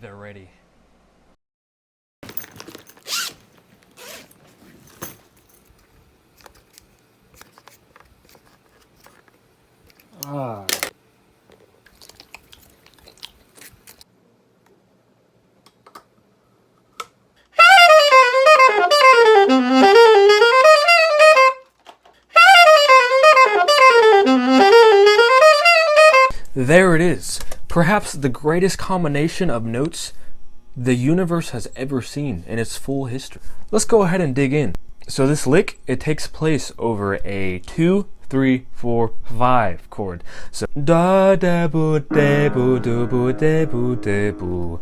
They're ready. Ah. There it is. Perhaps the greatest combination of notes the universe has ever seen in its full history. Let's go ahead and dig in. So this lick, it takes place over a 2, 3, 4, 5 chord. So da da boo da boo do boo da boo da boo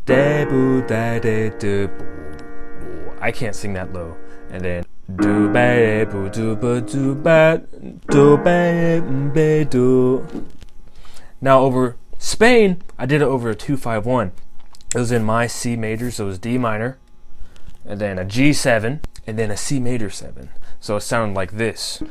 da boo da da do boo. I can't sing that low. And then do ba boo do ba do ba do ba ba do. Now over Spain, I did it over a 2-5-1. It was in my C major, so it was D minor, and then a G7, and then a C major 7. So it sounded like this.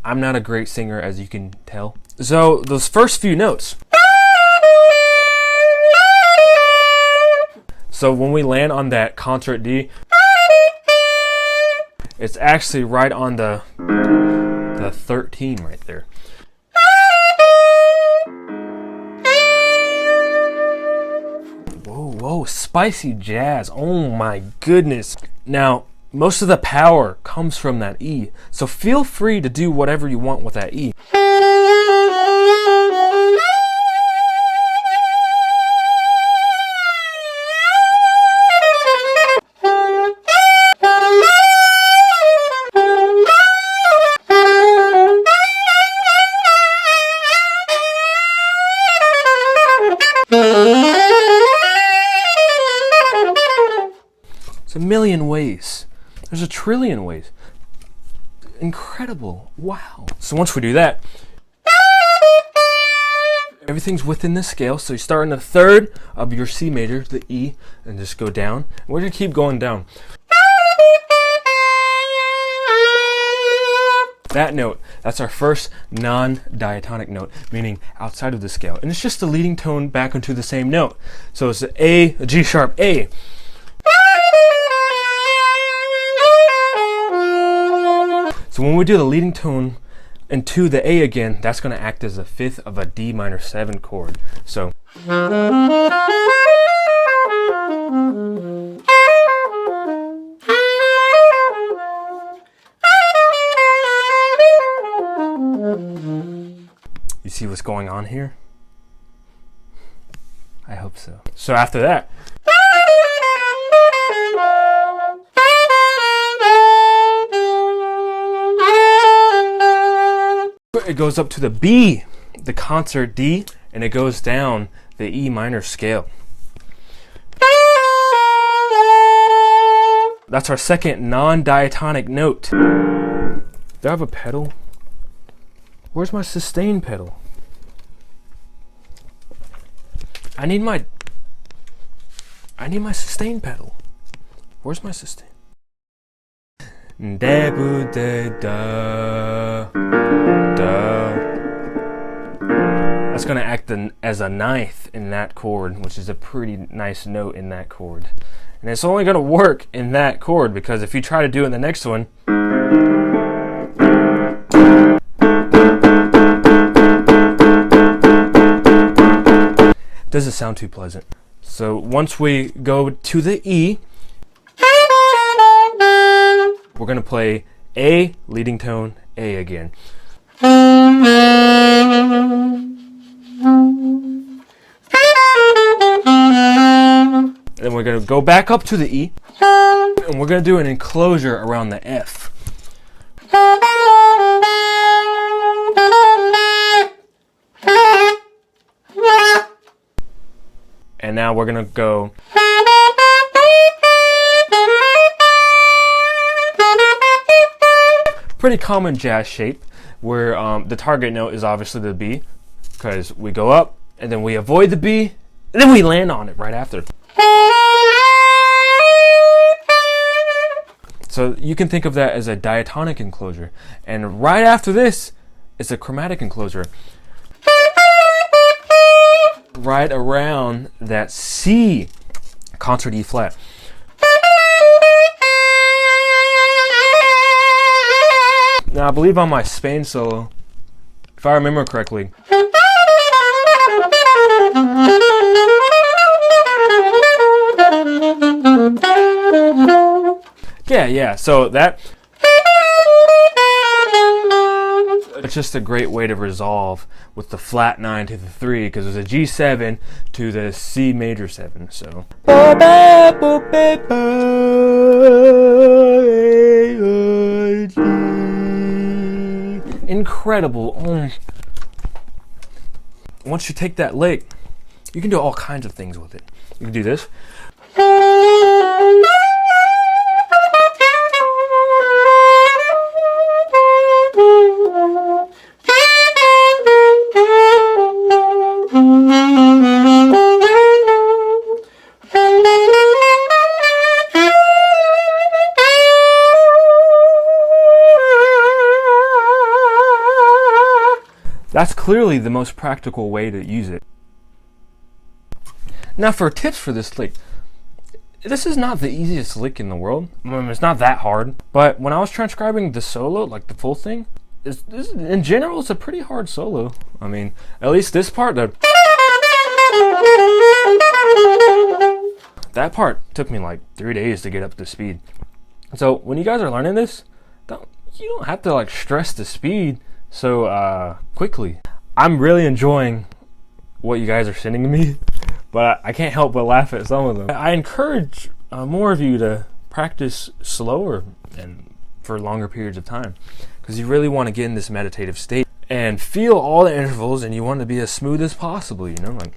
I'm not a great singer, as you can tell. So those first few notes. So when we land on that concert D, it's actually right on the 13 right there. Whoa, whoa, spicy jazz. Oh my goodness. Now, most of the power comes from that E. So feel free to do whatever you want with that E. It's a million ways. There's a trillion ways. Incredible. Wow. So once we do that, everything's within this scale. So you start in the third of your C major, the E, and just go down. We're going to keep going down. That note, that's our first non-diatonic note, meaning outside of the scale. And it's just the leading tone back into the same note. So it's a G sharp A. So when we do the leading tone into the A again, that's going to act as a fifth of a D minor 7 chord. So you see what's going on here? I hope so. So after that, it goes up to the B, the concert D, and it goes down the E minor scale. That's our second non-diatonic note. Do I have a pedal? Where's my sustain pedal? I need my sustain pedal. Where's my sustain? Da boo da da da. That's gonna act as a ninth in that chord, which is a pretty nice note in that chord. And it's only gonna work in that chord because if you try to do it in the next one, it doesn't sound too pleasant. So once we go to the E, we're going to play A, leading tone, A again. And then we're going to go back up to the E, and we're going to do an enclosure around the F. And now we're going to go. Pretty common jazz shape where the target note is obviously the B because we go up and then we avoid the B and then we land on it right after. So you can think of that as a diatonic enclosure. And right after this, it's a chromatic enclosure. Right around that C concert E flat. Now I believe on my Spain solo, if I remember correctly, yeah, so that, it's just a great way to resolve with the flat 9 to the 3, because it's a G7 to the C major 7. So incredible. Once you take that lick, you can do all kinds of things with it. You can do this. That's clearly the most practical way to use it. Now for tips for this lick, this is not the easiest lick in the world. I mean, it's not that hard, but when I was transcribing the solo, like the full thing, in general, it's a pretty hard solo. I mean, at least this part, that part took me like 3 days to get up to speed. So when you guys are learning this, you don't have to like stress the speed so quickly. I'm really enjoying what you guys are sending to me, but I can't help but laugh at some of them. I encourage more of you to practice slower and for longer periods of time, because you really want to get in this meditative state and feel all the intervals, and you want to be as smooth as possible, you know, like.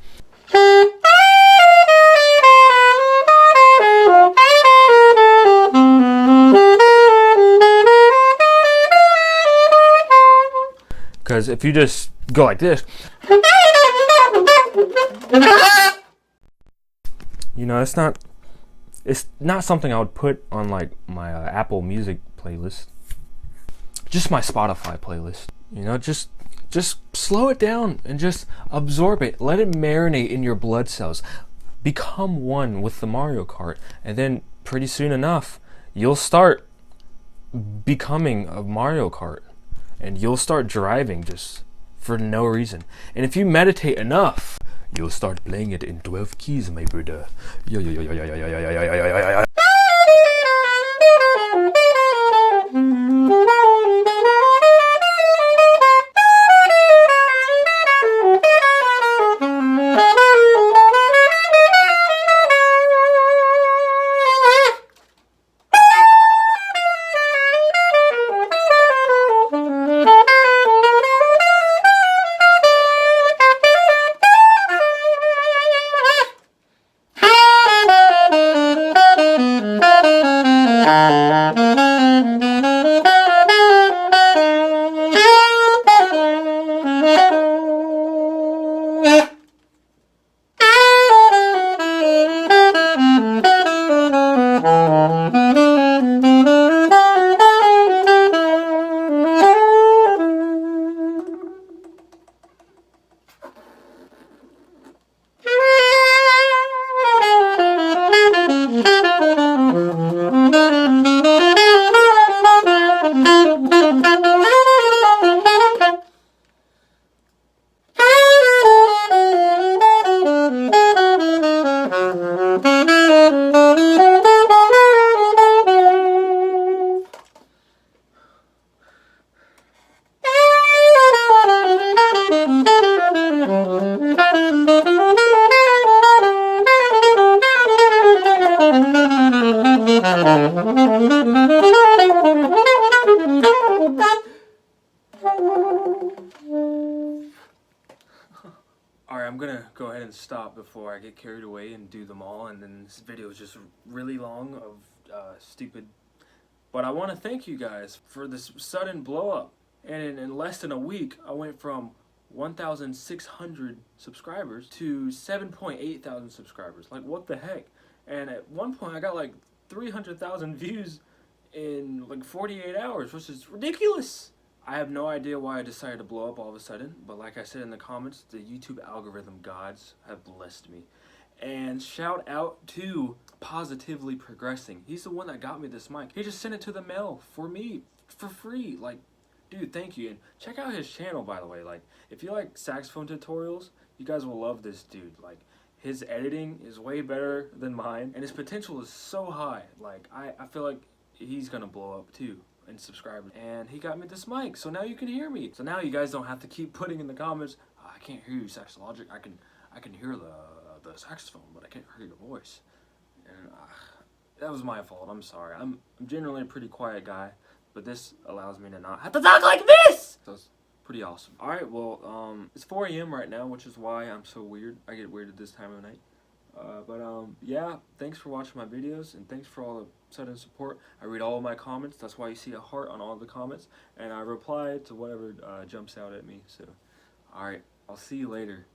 Because if you just go like this, you know, it's not something I would put on like my Apple Music playlist, just my Spotify playlist. You know, just slow it down and just absorb it. Let it marinate in your blood cells. Become one with the Mario Kart, and then pretty soon enough, you'll start becoming a Mario Kart. And you'll start driving just for no reason. And if you meditate enough, you'll start playing it in 12 keys, my brother. Alright, I'm gonna go ahead and stop before I get carried away and do them all, and then this video is just really long of stupid. But I want to thank you guys for this sudden blow up, and in less than a week I went from 1,600 subscribers to 7.8 thousand subscribers. Like, what the heck? And at one point I got like 300,000 views in like 48 hours, which is ridiculous. I have no idea why I decided to blow up all of a sudden, but like I said in the comments, the YouTube algorithm gods have blessed me. And shout out to Positively Progressing. He's the one that got me this mic. He just sent it to the mail for me for free. Like, dude, thank you. And check out his channel, by the way. Like, if you like saxophone tutorials, you guys will love this dude. Like, his editing is way better than mine, and his potential is so high. Like, I feel like he's gonna blow up too and subscribe. And he got me this mic, so now you can hear me. So now you guys don't have to keep putting in the comments, oh, I can't hear you, Saxologic. I can hear the saxophone, but I can't hear your voice. And that was my fault. I'm sorry. I'm generally a pretty quiet guy, but this allows me to not have to talk like this. So it's pretty awesome. All right, well, it's 4 a.m. right now, which is why I'm so weird. I get weird at this time of night. Yeah, thanks for watching my videos, and thanks for all the sudden support. I read all of my comments. That's why you see a heart on all the comments, and I reply to whatever jumps out at me. So, all right, I'll see you later.